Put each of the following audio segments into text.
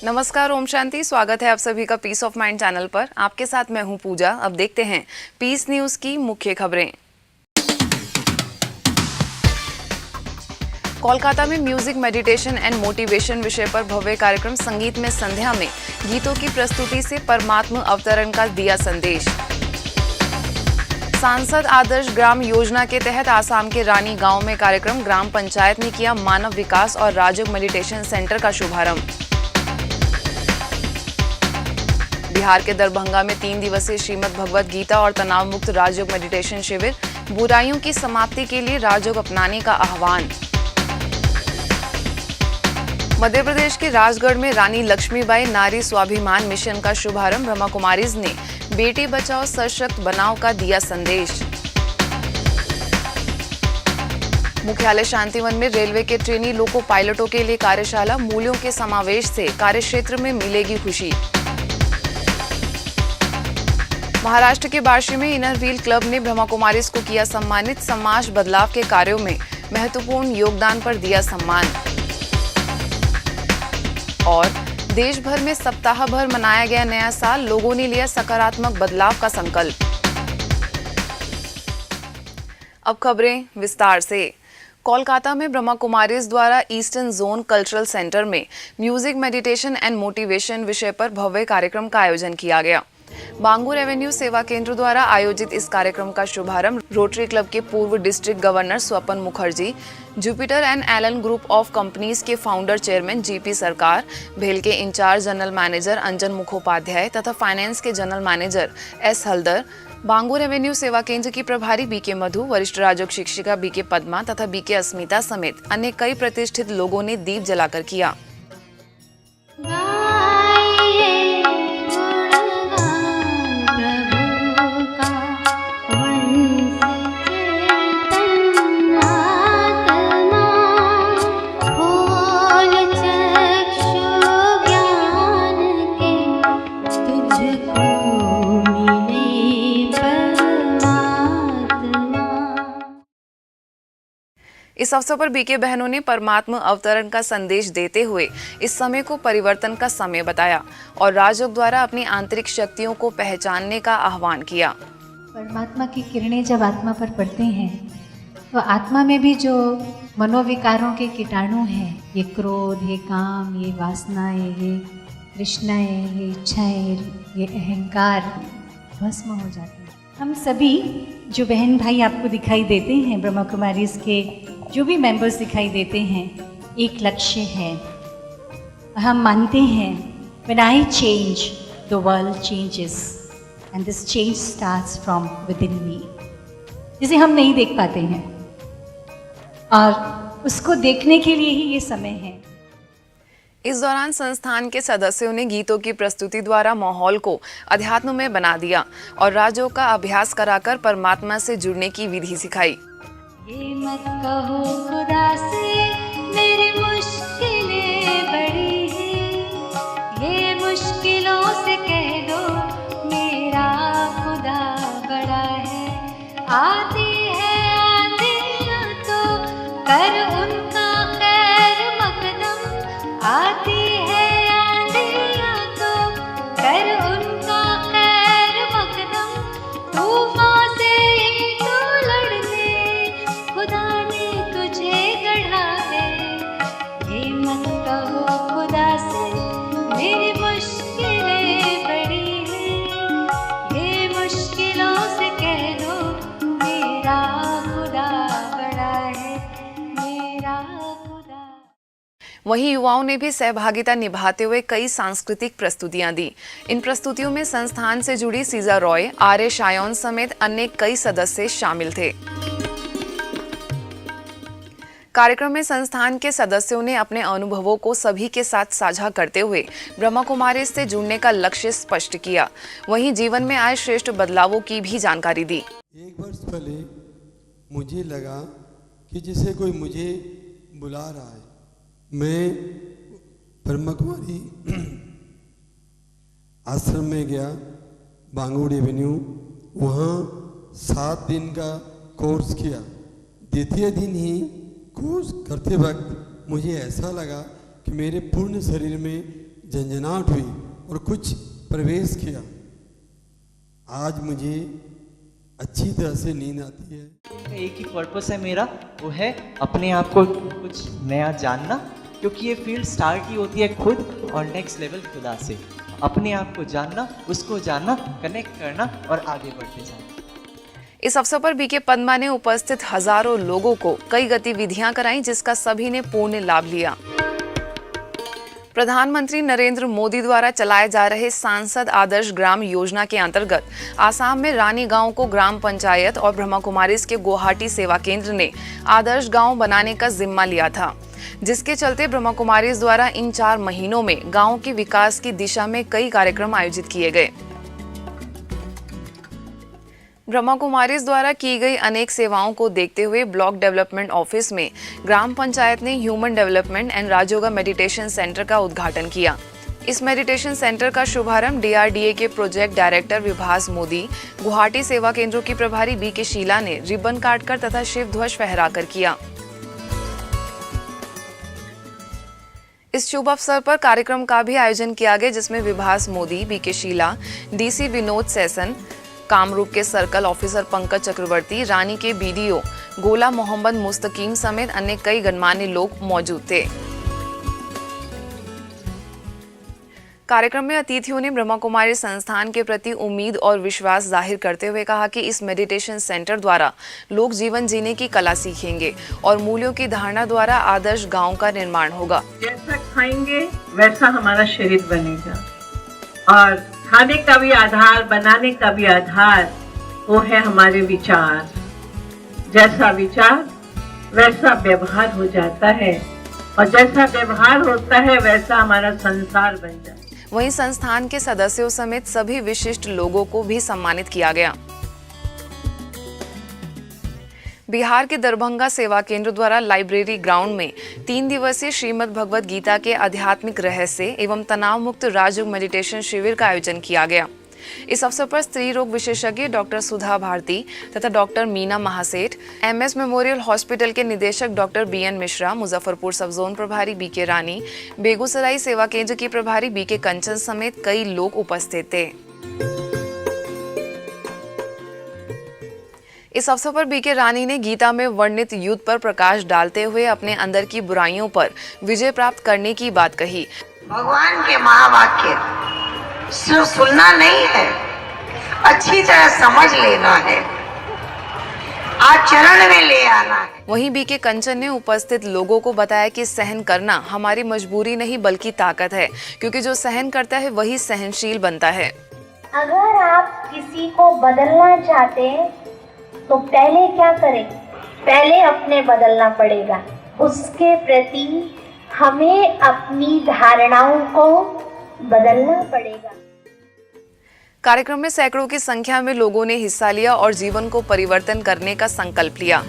नमस्कार, ओम शांति। स्वागत है आप सभी का पीस ऑफ माइंड चैनल पर। आपके साथ मैं हूं पूजा। अब देखते हैं पीस न्यूज की मुख्य खबरें। कोलकाता में म्यूजिक मेडिटेशन एंड मोटिवेशन विषय पर भव्य कार्यक्रम संगीत में संध्या में गीतों की प्रस्तुति से परमात्म अवतरण का दिया संदेश। सांसद आदर्श ग्राम योजना के तहत आसाम के रानी गांव में कार्यक्रम, ग्राम पंचायत ने किया मानव विकास और राजयोग मेडिटेशन सेंटर का शुभारंभ। बिहार के दरभंगा में 3 दिवसीय श्रीमद् भगवत गीता और तनाव मुक्त राजयोग मेडिटेशन शिविर, बुराइयों की समाप्ति के लिए राजयोग अपनाने का आह्वान। मध्य प्रदेश के राजगढ़ में रानी लक्ष्मीबाई नारी स्वाभिमान मिशन का शुभारंभ, ब्रह्मा कुमारीज ने बेटी बचाओ सशक्त बनाओ का दिया संदेश। मुख्यालय शांतिवन में रेलवे के ट्रेनी लोको पायलटों के लिए कार्यशाला, मूल्यों के समावेश से कार्यक्षेत्र में मिलेगी खुशी। महाराष्ट्र के बार्शी में इनर व्हील क्लब ने ब्रह्मा कुमारीज को किया सम्मानित, समाज बदलाव के कार्यों में महत्वपूर्ण योगदान पर दिया सम्मान। और देश भर में सप्ताह भर मनाया गया नया साल, लोगों ने लिया सकारात्मक बदलाव का संकल्प। अब खबरें विस्तार से। कोलकाता में ब्रह्मा कुमारीज द्वारा ईस्टर्न जोन कल्चरल सेंटर में म्यूजिक मेडिटेशन एंड मोटिवेशन विषय पर भव्य कार्यक्रम का आयोजन किया गया। बांगूर एवेन्यू सेवा केंद्र द्वारा आयोजित इस कार्यक्रम का शुभारंभ रोटरी क्लब के पूर्व district governor Swapan Mukherjee, Jupiter and Allen group of companies के फाउंडर चेयरमैन जीपी सरकार, भेल के in-charge general manager Anjan Mukhopadhyay तथा फाइनेंस के general manager S Haldar, Bangur avenue सेवा केंद्र की प्रभारी बीके मधु, वरिष्ठ राजयोग शिक्षिका बीके पद्मा तथा बीके अस्मिता समेत अन्य कई प्रतिष्ठित लोगों ने दीप जलाकर किया। इस अवसर पर बीके बहनों ने परमात्म अवतरण का संदेश देते हुए इस समय को परिवर्तन का समय बताया और राजयोग द्वारा अपनी आंतरिक शक्तियों को पहचानने का आह्वान किया। परमात्मा की किरणें जब आत्मा पर पड़ते हैं तो आत्मा में भी जो मनोविकारों के कीटाणु हैं, ये क्रोध, ये काम, ये वासनाएं, ये तृष्णाएं, ये इच्छाएं, ये अहंकार भस्म हो जाते हैं। हम सभी जो बहन भाई आपको दिखाई देते हैं, ब्रह्मा कुमारीज के जो भी मेंबर्स दिखाई देते हैं, एक लक्ष्य है। हम मानते हैं when I change, the world changes and this change starts from within me, जिसे हम नहीं देख पाते हैं और उसको देखने के लिए ही ये समय है। इस दौरान संस्थान के सदस्यों ने गीतों की प्रस्तुति द्वारा माहौल को अध्यात्म में बना दिया और राजयोग का अभ्यास कराकर परमात्मा से जुड़ने की विधि सिखाई। ये मत कहो खुदा से मेरी मुश्किलें बड़ी हैं, ये मुश्किलों से कह दो मेरा खुदा बड़ा है। आती है आंधियाँ तो कर उनका खैर मकदम, आती है आंधियाँ तो कर उनका खैर मकदम, तूफान से ही तो लड़ने खुदा ने तुझे गढ़ा है। ये मत कहो खुदा से मेरी मुश्किलें बड़ी हैं, ये मुश्किलों से कह दो मेरा खुदा बड़ा है, मेरा खुदा। वहीं युवाओं ने भी सहभागिता निभाते हुए कई सांस्कृतिक प्रस्तुतियां दी। इन प्रस्तुतियों में संस्थान से जुड़ी सीजा रॉय, आर्य शायोन समेत अन्य कई सदस्य शामिल थे। कार्यक्रम में संस्थान के सदस्यों ने अपने अनुभवों को सभी के साथ साझा करते हुए ब्रह्मा कुमारी से जुड़ने का लक्ष्य स्पष्ट किया। वहीं जीवन में आए श्रेष्ठ बदलावों की भी जानकारी दी। 1 वर्ष पहले मुझे लगा कि जैसे कोई मुझे बुला रहा है। मैं ब्रह्मा कुमारी आश्रम में गया, बांगूर एवेन्यू, वहाँ 7 दिन का कोर्स किया। द्वितीय दिन ही कोर्स करते वक्त मुझे ऐसा लगा कि मेरे पूर्ण शरीर में झंझनाहट हुई और कुछ प्रवेश किया। आज मुझे अच्छी तरह से नींद आती है। एक ही पर्पस है मेरा, वो है अपने आप को कुछ नया जानना, क्योंकि ये फील्ड स्टार्ट ही होती है खुद और नेक्स्ट लेवल खुदा से। अपने आप को जानना, उसको जानना, कनेक्ट करना और आगे बढ़ते जाना। इस अवसर पर बीके पद्मा ने उपस्थित हजारों लोगों को कई गतिविधियां कराई, जिसका सभी ने पूर्ण लाभ लिया। प्रधानमंत्री नरेंद्र मोदी द्वारा चलाए जा रहे सांसद आदर्श ग्राम योजना के अंतर्गत आसाम में रानी गांव को ग्राम पंचायत और ब्रह्मा कुमारीज के गुवाहाटी सेवा केंद्र ने आदर्श गांव बनाने का जिम्मा लिया था, जिसके चलते ब्रह्मा कुमारीज द्वारा इन 4 महीनों में गांव के विकास की दिशा में कई कार्यक्रम आयोजित किए गए। ब्रह्मा कुमारीज द्वारा की गई अनेक सेवाओं को देखते हुए ब्लॉक डेवलपमेंट ऑफिस में ग्राम पंचायत ने human development and Rajyoga meditation centre का उद्घाटन किया। इस मेडिटेशन सेंटर का शुभारंभ DRDA के प्रोजेक्ट डायरेक्टर विभास मोदी, गुवाहाटी सेवा केंद्रों की प्रभारी BK शीला ने रिबन काटकर तथा शिव ध्वज फहराकर किया। इस शुभ अवसर पर कार्यक्रम का भी आयोजन किया गया, जिसमें विभास मोदी, BK शीला, DC विनोद सेसन, कामरूप के सर्कल ऑफिसर पंकज चक्रवर्ती, रानी के BDO गोला मोहम्मद मुस्तकीम समेत अन्य कई गणमान्य लोग मौजूद थे। कार्यक्रम में अतिथियों ने ब्रह्मा कुमारी संस्थान के प्रति उम्मीद और विश्वास जाहिर करते हुए कहा कि इस मेडिटेशन सेंटर द्वारा लोग जीवन जीने की कला सीखेंगे और मूल्यों की धारणा द्वारा आदर्श गांव का निर्माण होगा। जैसा खाएंगे वैसा हमारा शरीर बनेगा और खाने का भी आधार, बनाने का भी आधार वो है हमारे विचार। जैसा विचार वैसा व्यवहार हो जाता है और जैसा व्यवहार होता है वैसा हमारा संसार बन जाता है। वहीं संस्थान के सदस्यों समेत सभी विशिष्ट लोगों को भी सम्मानित किया गया। बिहार के दरभंगा सेवा केंद्र द्वारा लाइब्रेरी ग्राउंड में 3 दिवसीय श्रीमद् भगवद गीता के आध्यात्मिक रहस्य एवं तनाव मुक्त राजयोग मेडिटेशन शिविर का आयोजन किया गया। इस अवसर पर स्त्री रोग विशेषज्ञ डॉक्टर सुधा भारती तथा doctor Meena Mahaseth, MS memorial hospital के निदेशक डॉक्टर BN मिश्रा, मुजफ्फरपुर सब जोन प्रभारी BK रानी, बेगूसराय सेवा केंद्र की प्रभारी BK कंचन समेत कई लोग उपस्थित थे। इस अवसर पर BK रानी ने गीता में वर्णित युद्ध पर प्रकाश डालते हुए अपने अंदर की बुराइयों पर विजय प्राप्त करने की बात कही। भगवान के महावाक्य सिर्फ सुनना नहीं है, अच्छी तरह समझ लेना है, आचरण में ले आना है। वहीं BK कंचन ने उपस्थित लोगों को बताया कि सहन करना हमारी मजबूरी नहीं बल्कि ताकत है, क्योंकि जो सहन करता है वही सहनशील बनता है। अगर आप किसी को बदलना चाहते हैं तो पहले क्या करें? पहले अपने बदलना पड़ेगा। उसके प्रति हमें अपनी धारणाओं को बदलना पड़ेगा। कार्यक्रम में सैकड़ों की संख्या में लोगों ने हिस्सा लिया और जीवन को परिवर्तन करने का संकल्प लिया।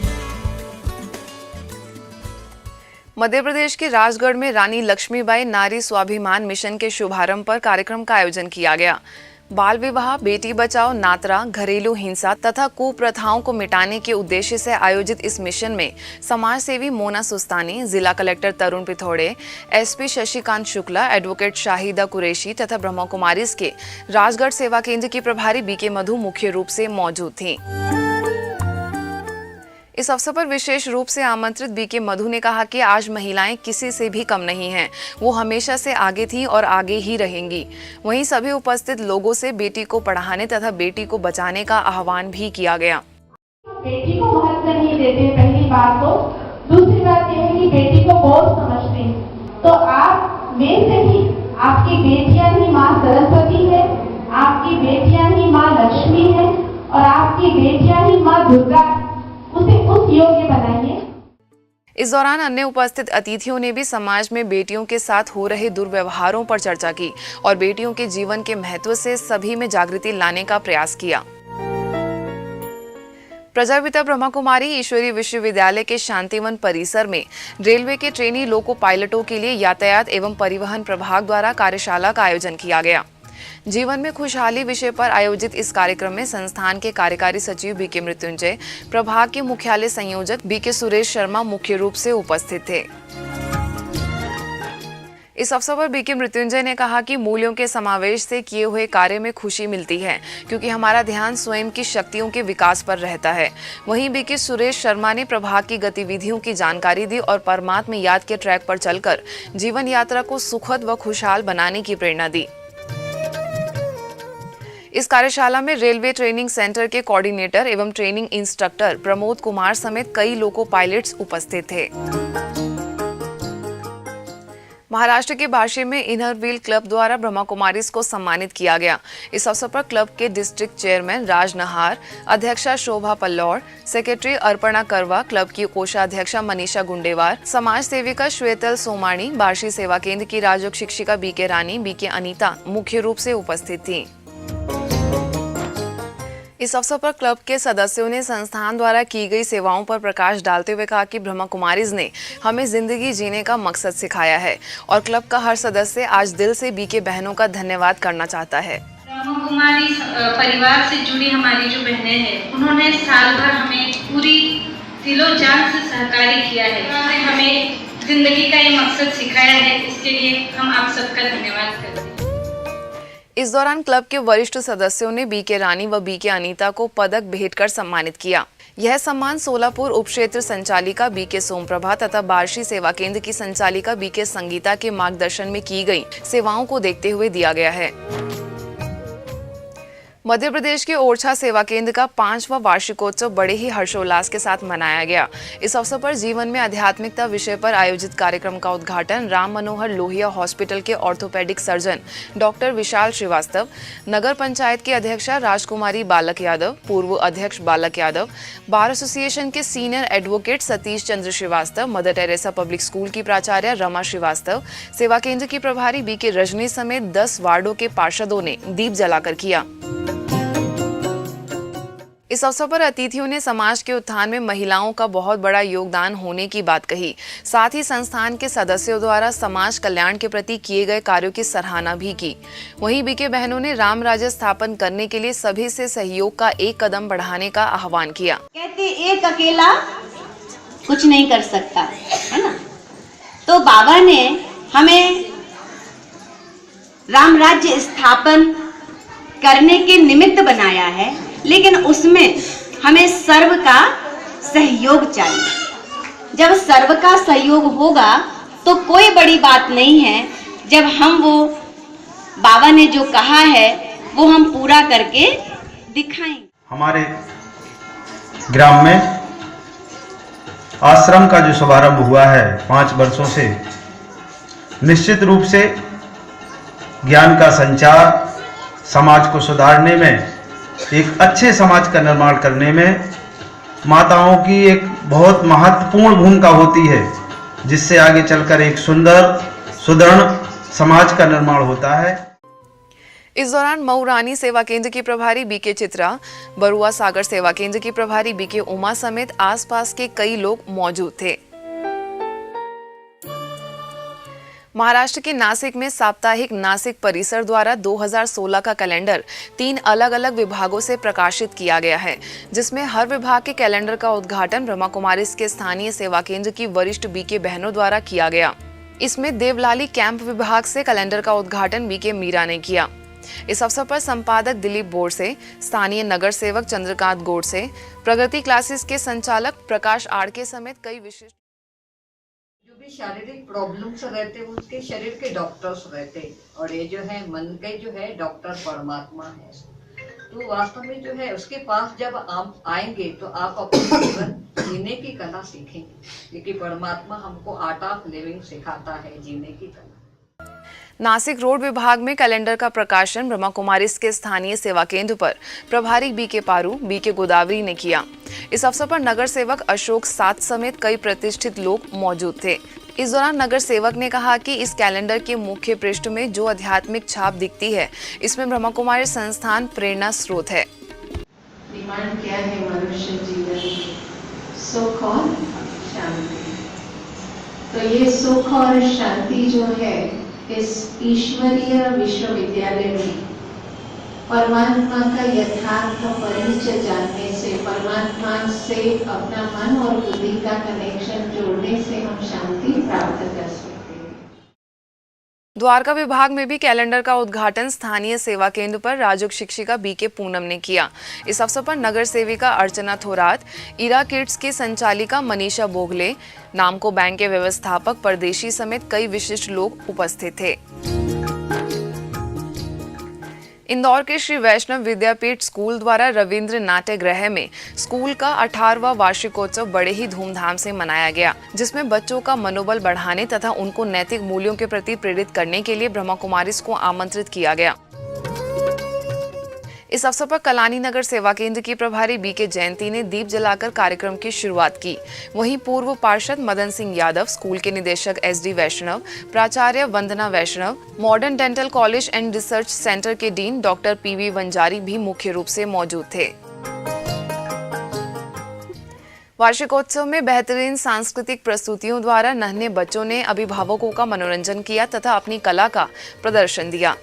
मध्य प्रदेश के राजगढ़ में रानी लक्ष्मीबाई नारी स्वाभिमान मिशन के शुभारंभ पर कार्यक्रम का आयोजन किया गया। बाल विवाह, बेटी बचाओ, नातरा, घरेलू हिंसा तथा कुप्रथाओं को मिटाने के उद्देश्य से आयोजित इस मिशन में समाज सेवी मोना सुस्तानी, जिला collector Tarun Pithode, SP Shashikant Shukla, advocate Shahida Qureshi तथा ब्रह्मा कुमारीज के राजगढ़ सेवा केंद्र की प्रभारी BK मधु मुख्य रूप से मौजूद थीं। इस अवसर पर विशेष रूप से आमंत्रित BK मधु ने कहा कि आज महिलाएं किसी से भी कम नहीं हैं, वो हमेशा से आगे थीं और आगे ही रहेंगी। वहीं सभी उपस्थित लोगों से बेटी को पढ़ाने तथा बेटी को बचाने का आह्वान भी किया गया। बेटी को महत्व नहीं देते, पहली बात तो। दूसरी बात यह है कि बेटी को बहुत समझते हैं। तो आप में से ही आपकी बेटियां ही माँ सरस्वती है, आपकी बेटियां ही माँ लक्ष्मी है और आपकी बेटियां ही माँ दुर्गा। उसे उस योग्य बनाइए। इस दौरान अन्य उपस्थित अतिथियों ने भी समाज में बेटियों के साथ हो रहे दुर्व्यवहारों पर चर्चा की और बेटियों के जीवन के महत्व से सभी में जागृति लाने का प्रयास किया। प्रजापिता ब्रह्मा कुमारी ईश्वरीय विश्वविद्यालय के शांतिवन परिसर में रेलवे के ट्रेनी लोको पायलटों के लिए यातायात एवं परिवहन प्रभाग द्वारा कार्यशाला का आयोजन किया गया। जीवन में खुशहाली विषय पर आयोजित इस कार्यक्रम में संस्थान के कार्यकारी सचिव BK मृत्युंजय, प्रभाग के मुख्यालय संयोजक BK सुरेश शर्मा मुख्य रूप से उपस्थित थे। इस अवसर पर बीके मृत्युंजय ने कहा कि मूल्यों के समावेश से किए हुए कार्य में खुशी मिलती है, क्योंकि हमारा ध्यान स्वयं की शक्तियों के विकास पर रहता है। वहीं बीके सुरेश शर्मा ने प्रभाग की गतिविधियों की जानकारी दी और परमात्मा याद के ट्रैक पर चलकर जीवन यात्रा को सुखद व खुशहाल बनाने की प्रेरणा दी। इस कार्यशाला में रेलवे ट्रेनिंग सेंटर के कोऑर्डिनेटर एवं ट्रेनिंग इंस्ट्रक्टर प्रमोद कुमार समेत कई लोको पायलट्स उपस्थित थे। महाराष्ट्र के बार्शी में इनर व्हील क्लब द्वारा ब्रह्मा कुमारीज को सम्मानित किया गया। इस अवसर पर क्लब के डिस्ट्रिक्ट चेयरमैन राज नहार, अध्यक्षा शोभा पल्लौड़, सेक्रेटरी अर्पणा करवा, क्लब की कोषाध्यक्षा मनीषा गुंडेवार, समाज सेविका श्वेतल सोमाणी, बार्शी सेवा केंद्र की राजयोग शिक्षिका बीके रानी, बीके अनीता मुख्य रूप से उपस्थित थी। इस अवसर पर क्लब के सदस्यों ने संस्थान द्वारा की गई सेवाओं पर प्रकाश डालते हुए कहा कि ब्रह्मा कुमारीज ने हमें जिंदगी जीने का मकसद सिखाया है और क्लब का हर सदस्य आज दिल से बीके बहनों का धन्यवाद करना चाहता है। ब्रह्मा कुमारी परिवार से जुड़ी हमारी जो बहनें हैं, उन्होंने साल भर हमें पूरी दिलो जान से सहकार्य किया है। उन्होंने हमें जिंदगी का ये मकसद सिखाया है, इसके लिए हम आप सबका धन्यवाद करते हैं। इस दौरान क्लब के वरिष्ठ सदस्यों ने बीके रानी व बीके अनीता को पदक भेंट कर सम्मानित किया। यह सम्मान सोलापुर उपक्षेत्र संचालिका बीके सोमप्रभा तथा बार्शी सेवा केंद्र की संचालिका बीके संगीता के मार्गदर्शन में की गई सेवाओं को देखते हुए दिया गया है। मध्य प्रदेश के ओरछा सेवा केंद्र का 5वां वार्षिकोत्सव बड़े ही हर्षोल्लास के साथ मनाया गया। इस अवसर पर जीवन में आध्यात्मिकता विषय पर आयोजित कार्यक्रम का उद्घाटन राम मनोहर लोहिया हॉस्पिटल के orthopaedic surgeon doctor Vishal Srivastava, नगर पंचायत की अध्यक्षा राजकुमारी बालक यादव, पूर्व अध्यक्ष बालक यादव, बार एसोसिएशन के senior advocate Satish Chandra Srivastava, Mother Teresa public school की प्राचार्य रमा श्रीवास्तव, सेवा केंद्र की प्रभारी बीके रजनी समेत 10 वार्डों के पार्षदों ने दीप जलाकर किया। इस अवसर पर अतिथियों ने समाज के उत्थान में महिलाओं का बहुत बड़ा योगदान होने की बात कही। साथ ही संस्थान के सदस्यों द्वारा समाज कल्याण के प्रति किए गए कार्यों की सराहना भी की। वहीं बीके बहनों ने राम राज्य स्थापन करने के लिए सभी से सहयोग का एक कदम बढ़ाने का आह्वान किया। कहते एक अकेला कुछ नहीं कर सकता, है ना। तो बाबा ने हमें राम राज्य स्थापन करने के निमित्त बनाया है, लेकिन उसमें हमें सर्व का सहयोग चाहिए। जब सर्व का सहयोग होगा तो कोई बड़ी बात नहीं है। जब हम वो बाबा ने जो कहा है वो हम पूरा करके दिखाएंगे। हमारे ग्राम में आश्रम का जो शुभारंभ हुआ है 5 वर्षों से, निश्चित रूप से ज्ञान का संचार, समाज को सुधारने में, एक अच्छे समाज का निर्माण करने में माताओं की एक बहुत महत्वपूर्ण भूमिका होती है, जिससे आगे चलकर एक सुंदर सुदृढ़ समाज का निर्माण होता है। इस दौरान मऊ रानी सेवा केंद्र की प्रभारी बीके चित्रा, बरुआ सागर सेवा केंद्र की प्रभारी बीके उमा समेत आसपास के कई लोग मौजूद थे। महाराष्ट्र के नासिक में साप्ताहिक नासिक परिसर द्वारा 2016 का कैलेंडर 3 अलग-अलग विभागों से प्रकाशित किया गया है, जिसमें हर विभाग के कैलेंडर का उद्घाटन ब्रह्मा कुमारीज के स्थानीय सेवा केंद्र की वरिष्ठ बीके बहनों द्वारा किया गया। इसमें देवलाली कैंप विभाग से कैलेंडर का उद्घाटन बीके मीरा ने किया। इस अवसर पर संपादक दिलीप बोरसे, स्थानीय नगर सेवक चंद्रकांत गोडसे, प्रगति क्लासेस के संचालक प्रकाश आड़के समेत कई विशिष्ट शारीरिक प्रॉब्लम्स रहते उसके शरीर के डॉक्टर्स रहते, और ये जो है मन के जो है डॉक्टर परमात्मा है। तो वास्तव में जो है उसके पास जब आप आएंगे तो आप अपना जीवन जीने की कला सीखेंगे, क्योंकि परमात्मा हमको आर्ट ऑफ लिविंग सिखाता है, जीने की कला। नासिक रोड विभाग में कैलेंडर का प्रकाशन ब्रह्मा कुमारीज के स्थानीय सेवा केंद्र पर प्रभारी बीके पारू, बीके गोदावरी ने किया। इस अवसर पर नगर सेवक अशोक साथ समेत कई प्रतिष्ठित लोग मौजूद थे। इस दौरान नगर सेवक ने कहा कि इस कैलेंडर के मुख्य पृष्ठ में जो आध्यात्मिक छाप दिखती है, इसमें ब्रह्मा कुमारी संस्थान प्रेरणा स्रोत है। डिमांड क्या है मनुष्य जीवन की? सुख और शांति। तो ये सुख और शांति जो है इस ईश्वरीय विश्वविद्यालय में परमात्मा का यथार्थ परिचय जानने से, परमात्मा से अपना मन और बुद्धि का कनेक्शन जोड़ने से हम शांति प्राप्त कर सकते हैं। द्वारका विभाग में भी कैलेंडर का उद्घाटन स्थानीय सेवा केंद्र पर राजयोग शिक्षिका बीके पूनम ने किया। इस अवसर पर नगर सेविका अर्चना थोरात, इरा किड्स की संचालिका मनीषा बोगले, नामको बैंक के व्यवस्थापक परदेशी समेत कई विशिष्ट लोग उपस्थित थे। इंदौर के श्री वैष्णव विद्यापीठ स्कूल द्वारा रविंद्र नाट्य गृह में स्कूल का 18वां वार्षिकोत्सव बड़े ही धूमधाम से मनाया गया, जिसमें बच्चों का मनोबल बढ़ाने तथा उनको नैतिक मूल्यों के प्रति प्रेरित करने के लिए ब्रह्मा कुमारीज को आमंत्रित किया गया। इस अवसर पर कलानी नगर सेवा केंद्र की प्रभारी बीके जयंती ने दीप जलाकर कार्यक्रम की शुरुआत की। वहीं पूर्व पार्षद मदन सिंह यादव, स्कूल के निदेशक SD वैष्णव, प्राचार्य Vandana Vaishnav, modern dental college and research centre के डीन डॉक्टर PV वंजारी भी मुख्य रूप से मौजूद थे। वार्षिकोत्सव में बेहतरीन सांस्कृतिक प्रस्तुतियों द्वारा नन्हे बच्चों ने अभिभावकों का मनोरंजन किया तथा अपनी कला का प्रदर्शन दिया।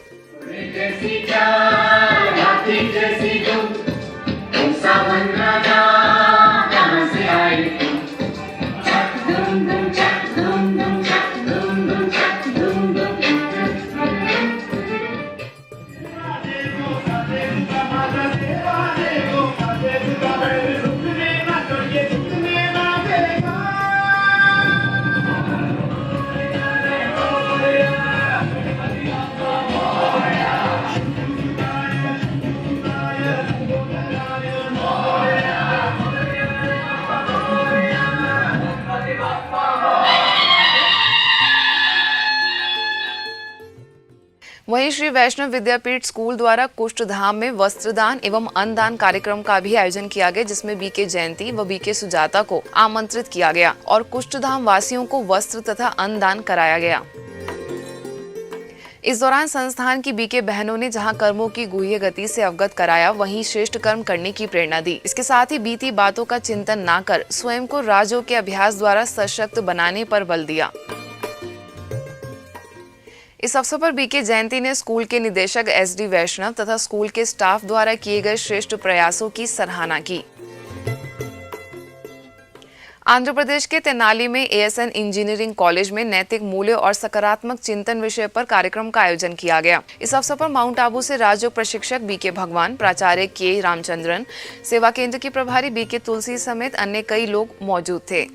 वहीं श्री वैष्णव विद्यापीठ स्कूल द्वारा कुष्ठ धाम में वस्त्रदान एवं अन्नदान कार्यक्रम का भी आयोजन किया गया, जिसमें बीके जयंती व बीके सुजाता को आमंत्रित किया गया और कुष्ठ धाम वासियों को वस्त्र तथा अन्नदान कराया गया। इस दौरान संस्थान की बीके बहनों ने जहां कर्मों की गुह्य गति से अवगत कराया, वहीं श्रेष्ठ कर्म करने की प्रेरणा दी। इसके साथ ही बीती बातों का चिंतन न कर स्वयं को राजयोग के अभ्यास द्वारा सशक्त बनाने पर बल दिया। इस अवसर पर बीके जयंती ने स्कूल के निदेशक SD वैष्णव तथा स्कूल के स्टाफ द्वारा किए गए श्रेष्ठ प्रयासों की सराहना की। आंध्र प्रदेश के तेनाली में ASN इंजीनियरिंग कॉलेज में नैतिक मूल्य और सकारात्मक चिंतन विषय पर कार्यक्रम का आयोजन किया गया। इस अवसर पर माउंट आबू से राजयोग प्रशिक्षक BK भगवान, प्राचार्य K रामचंद्रन, सेवा केंद्र की प्रभारी BK तुलसी समेत अन्य कई लोग मौजूद थे।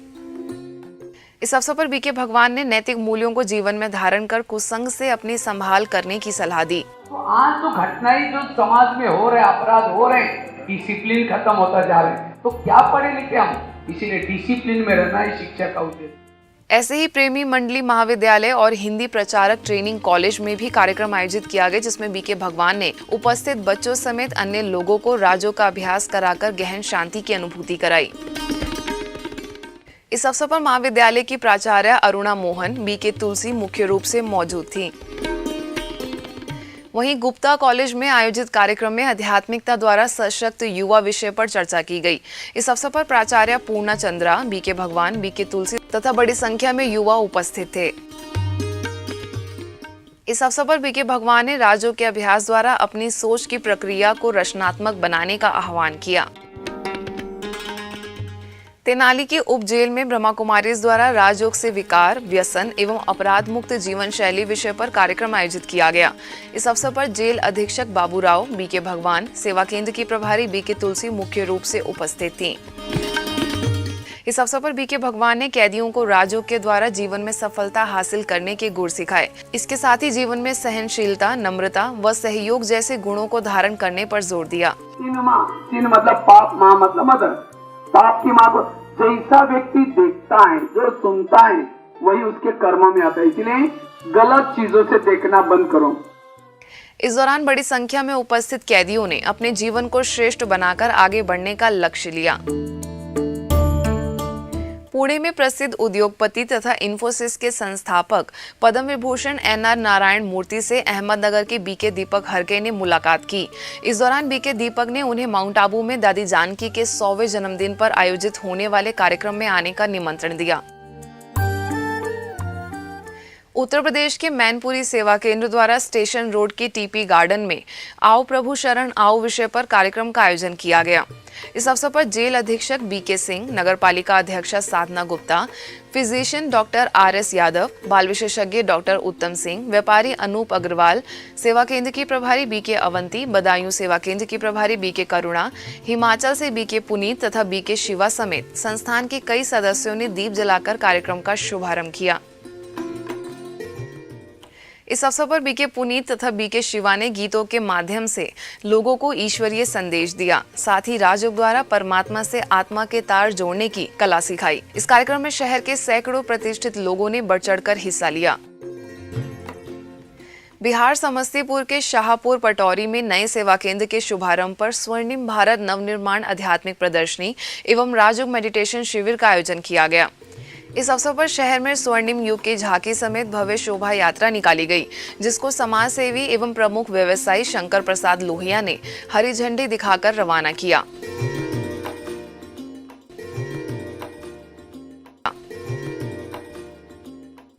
इस अवसर पर BK भगवान ने नैतिक मूल्यों को जीवन में धारण कर कुसंग से अपनी संभाल करने की सलाह दी। तो आज जो घटनाएं जो समाज में हो रहे, अपराध हो रहे, डिसिप्लिन खत्म होता जा रहे हैं, तो क्या पढ़े लिखे हम, इसीलिए डिसिप्लिन में रहना ही शिक्षा का उद्देश्य। ऐसे ही प्रेमी मंडली महाविद्यालय और हिंदी प्रचारक ट्रेनिंग कॉलेज में भी कार्यक्रम आयोजित किया गया, जिसमें BK भगवान ने उपस्थित बच्चों समेत अन्य लोगों को राजयोग का अभ्यास कराकर गहन शांति की अनुभूति कराई। इस अवसर पर महाविद्यालय की प्राचार्य अरुणा मोहन, BK तुलसी मुख्य रूप से मौजूद थीं। वहीं गुप्ता कॉलेज में आयोजित कार्यक्रम में आध्यात्मिकता द्वारा सशक्त युवा विषय पर चर्चा की गई। इस अवसर पर प्राचार्य पूर्णा चंद्रा, BK भगवान, BK तुलसी तथा बड़ी संख्या में युवा उपस्थित थे। इस अवसर पर BK भगवान ने राजयोग के अभ्यास द्वारा अपनी सोच की प्रक्रिया को रचनात्मक बनाने का आह्वान किया। तेनाली की उप जेल में ब्रह्मा कुमारीज द्वारा राजयोग से विकार, व्यसन एवं अपराध मुक्त जीवन शैली विषय पर कार्यक्रम आयोजित किया गया। इस अवसर पर जेल अधीक्षक बाबूराव, BK भगवान, सेवा केंद्र की प्रभारी BK तुलसी मुख्य रूप से उपस्थित थीं। इस अवसर पर BK भगवान ने कैदियों को राजयोग के द्वारा जीवन में सफलता हासिल करने के गुर सिखाए। इसके साथ ही जीवन में सहनशीलता, नम्रता व सहयोग जैसे गुणों को धारण करने पर जोर दिया। तीन मतलब पाप, माँ मतलब मदर। पाप की माँ को जैसा व्यक्ति देखता है, जो सुनता है, वही उसके कर्म में आता है, इसलिए गलत चीजों से देखना बंद करो। इस दौरान बड़ी संख्या में उपस्थित कैदियों ने अपने जीवन को श्रेष्ठ बनाकर आगे बढ़ने का लक्ष्य लिया। पुणे में प्रसिद्ध उद्योगपति तथा इन्फोसिस के संस्थापक पद्म विभूषण NR नारायण मूर्ति से अहमदनगर के BK दीपक हरके ने मुलाकात की। इस दौरान BK दीपक ने उन्हें माउंट आबू में दादी जानकी के 100वें जन्मदिन पर आयोजित होने वाले कार्यक्रम में आने का निमंत्रण दिया। उत्तर प्रदेश के मैनपुरी सेवा केंद्र द्वारा स्टेशन रोड के टीपी गार्डन में आओ प्रभु शरण आओ विषय पर कार्यक्रम का आयोजन किया गया। इस अवसर पर जेल अधीक्षक बीके सिंह, नगर पालिका अध्यक्षा Sadhana Gupta, physician doctor RS Yadav, बाल विशेषज्ञ डॉक्टर उत्तम सिंह, व्यापारी अनूप अग्रवाल, सेवा केंद्र की प्रभारी बीके अवंती, बदायूं सेवा केंद्र की प्रभारी बीके करुणा, हिमाचल से बीके पुनीत तथा बीके शिवा समेत संस्थान के कई सदस्यों ने दीप जलाकर कार्यक्रम का शुभारंभ किया। इस अवसर पर बीके पुनीत तथा बीके शिवा ने गीतों के माध्यम से लोगों को ईश्वरीय संदेश दिया। साथ ही राजयोग द्वारा परमात्मा से आत्मा के तार जोड़ने की कला सिखाई। इस कार्यक्रम में शहर के सैकड़ों प्रतिष्ठित लोगों ने बढ़ चढ़कर हिस्सा लिया। बिहार समस्तीपुर के शाहपुर पटौरी में नए सेवा केंद्र के शुभारंभ पर स्वर्णिम भारत नवनिर्माण आध्यात्मिक प्रदर्शनी एवं राजयोग मेडिटेशन शिविर का आयोजन किया गया। इस अवसर पर शहर में स्वर्णिम युग की झांकी समेत भव्य शोभा यात्रा निकाली गई, जिसको समाज सेवी एवं प्रमुख व्यवसायी शंकर प्रसाद लोहिया ने हरी झंडी दिखाकर रवाना किया।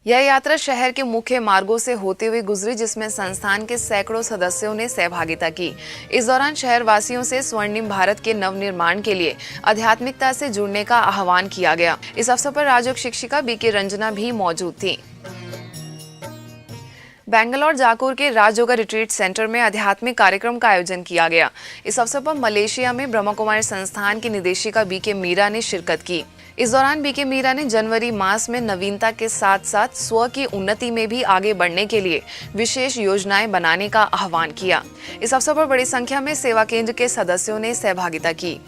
यह यात्रा शहर के मुख्य मार्गों से होते हुए गुजरी, जिसमें संस्थान के सैकड़ों सदस्यों ने सहभागिता की। इस दौरान शहर वासियों से स्वर्णिम भारत के नवनिर्माण के लिए आध्यात्मिकता से जुड़ने का आह्वान किया गया। इस अवसर पर राजयोग शिक्षिका बीके रंजना भी मौजूद थी। बेंगलोर जाकुर के राजयोगा रिट्रीट सेंटर में आध्यात्मिक कार्यक्रम का आयोजन किया गया। इस अवसर पर मलेशिया में ब्रह्मा कुमारी संस्थान की निदेशिका बीके मीरा ने शिरकत की। इस दौरान बीके मीरा ने जनवरी मास में नवीनता के साथ साथ स्व की उन्नति में भी आगे बढ़ने के लिए विशेष योजनाएं बनाने का आह्वान किया। इस अवसर पर बड़ी संख्या में सेवा केंद्र के सदस्यों ने सहभागिता की।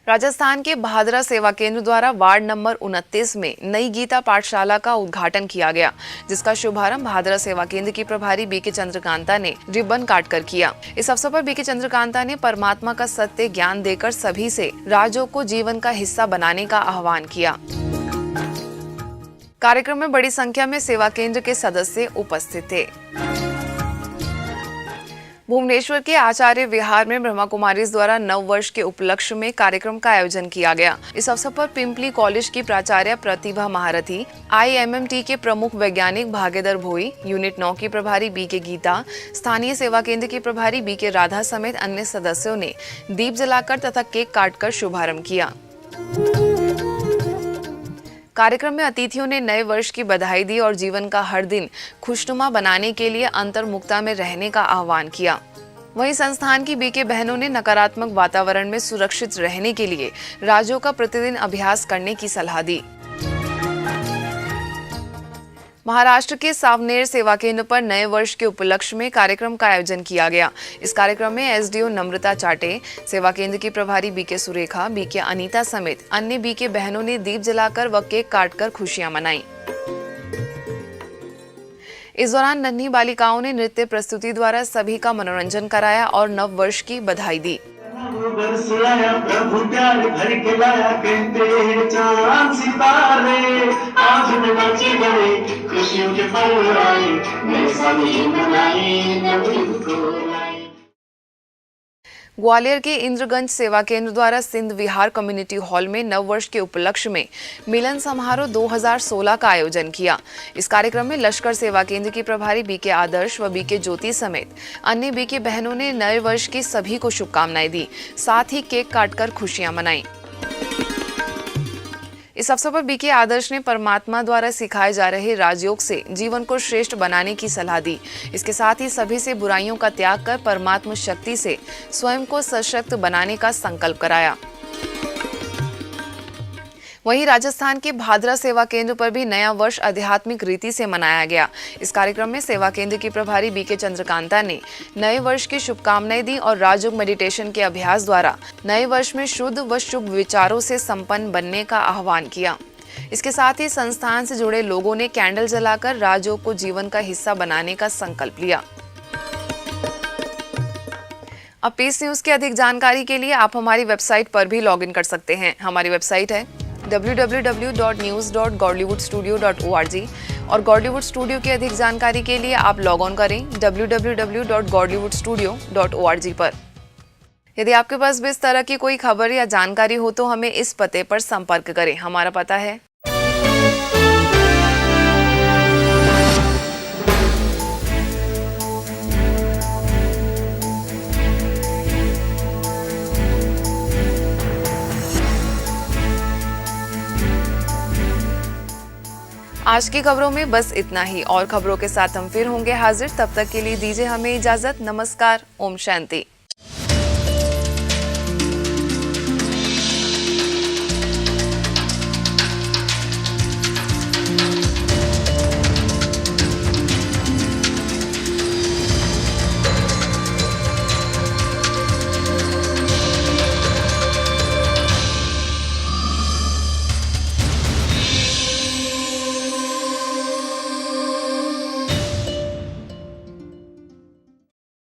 राजस्थान के भादरा सेवा केंद्र द्वारा वार्ड नंबर 29 में नई गीता पाठशाला का उद्घाटन किया गया, जिसका शुभारंभ भादरा सेवा केंद्र की प्रभारी बीके चंद्रकांता ने रिबन काटकर किया। इस अवसर पर बीके चंद्रकांता ने परमात्मा का सत्य ज्ञान देकर सभी से राजयोग को जीवन का हिस्सा बनाने का आह्वान किया। कार्यक्रम में बड़ी संख्या में सेवा केंद्र के सदस्य उपस्थित थे। भुवनेश्वर के आचार्य विहार में ब्रह्मा कुमारीज द्वारा नव वर्ष के उपलक्ष्य में कार्यक्रम का आयोजन किया गया। इस अवसर पर पिंपली कॉलेज की प्राचार्य प्रतिभा महारथी, IMMT के प्रमुख वैज्ञानिक भागेदर भोई, यूनिट 9 की प्रभारी बीके गीता, स्थानीय सेवा केंद्र की प्रभारी बीके राधा समेत अन्य सदस्यों ने दीप जलाकर तथा केक काटकर शुभारंभ किया। कार्यक्रम में अतिथियों ने नए वर्ष की बधाई दी और जीवन का हर दिन खुशनुमा बनाने के लिए अंतर्मुक्ता में रहने का आह्वान किया। वहीं संस्थान की बीके बहनों ने नकारात्मक वातावरण में सुरक्षित रहने के लिए राजयोग का प्रतिदिन अभ्यास करने की सलाह दी। महाराष्ट्र के सावनेर सेवा केंद्र पर नए वर्ष के उपलक्ष्य में कार्यक्रम का आयोजन किया गया। इस कार्यक्रम में SDO नम्रता चाटे, सेवा केंद्र की प्रभारी बीके सुरेखा, बीके अनीता समेत अन्य बीके बहनों ने दीप जलाकर व केक काटकर खुशियां मनाई। इस दौरान नन्ही बालिकाओं ने नृत्य प्रस्तुति द्वारा सभी का मनोरंजन कराया और नव वर्ष की बधाई दी। प्रभु प्यार भर के लाया कहते चांद सितारे, आज में नाचे गए खुशियों के पल आए, नए साल ही मनाए नवीन को लाए। ग्वालियर के इंद्रगंज सेवा केंद्र द्वारा सिंध विहार कम्युनिटी हॉल में नव वर्ष के उपलक्ष्य में मिलन समारोह 2016 का आयोजन किया। इस कार्यक्रम में लश्कर सेवा केंद्र की प्रभारी बीके आदर्श व बीके ज्योति समेत अन्य बीके बहनों ने नए वर्ष की सभी को शुभकामनाएं दी, साथ ही केक काटकर खुशियां मनाई। इस अवसर पर बीके आदर्श ने परमात्मा द्वारा सिखाए जा रहे राजयोग से जीवन को श्रेष्ठ बनाने की सलाह दी। इसके साथ ही सभी से बुराइयों का त्याग कर परमात्मा शक्ति से स्वयं को सशक्त बनाने का संकल्प कराया। वहीं राजस्थान के भादरा सेवा केंद्र पर भी नया वर्ष आध्यात्मिक रीति से मनाया गया। इस कार्यक्रम में सेवा केंद्र की प्रभारी बीके चंद्रकांता ने नए वर्ष की शुभकामनाएं दी और राजयोग मेडिटेशन के अभ्यास द्वारा नए वर्ष में शुद्ध व शुभ विचारों से संपन्न बनने का आह्वान किया। इसके साथ ही संस्थान से जुड़े लोगों ने कैंडल जलाकर राजयोग को जीवन का हिस्सा बनाने का संकल्प लिया। अब पीस न्यूज की अधिक जानकारी के लिए आप हमारी वेबसाइट पर भी लॉगिन कर सकते हैं। हमारी वेबसाइट है www.news.godlywoodstudio.org और गॉडलीवुड स्टूडियो की अधिक जानकारी के लिए आप लॉग ऑन करें www.godlywoodstudio.org पर। यदि आपके पास भी इस तरह की कोई खबर या जानकारी हो तो हमें इस पते पर संपर्क करें। हमारा पता है आज की खबरों में बस इतना ही, और खबरों के साथ हम फिर होंगे हाजिर। तब तक के लिए दीजिए हमें इजाजत। नमस्कार। ओम शांति।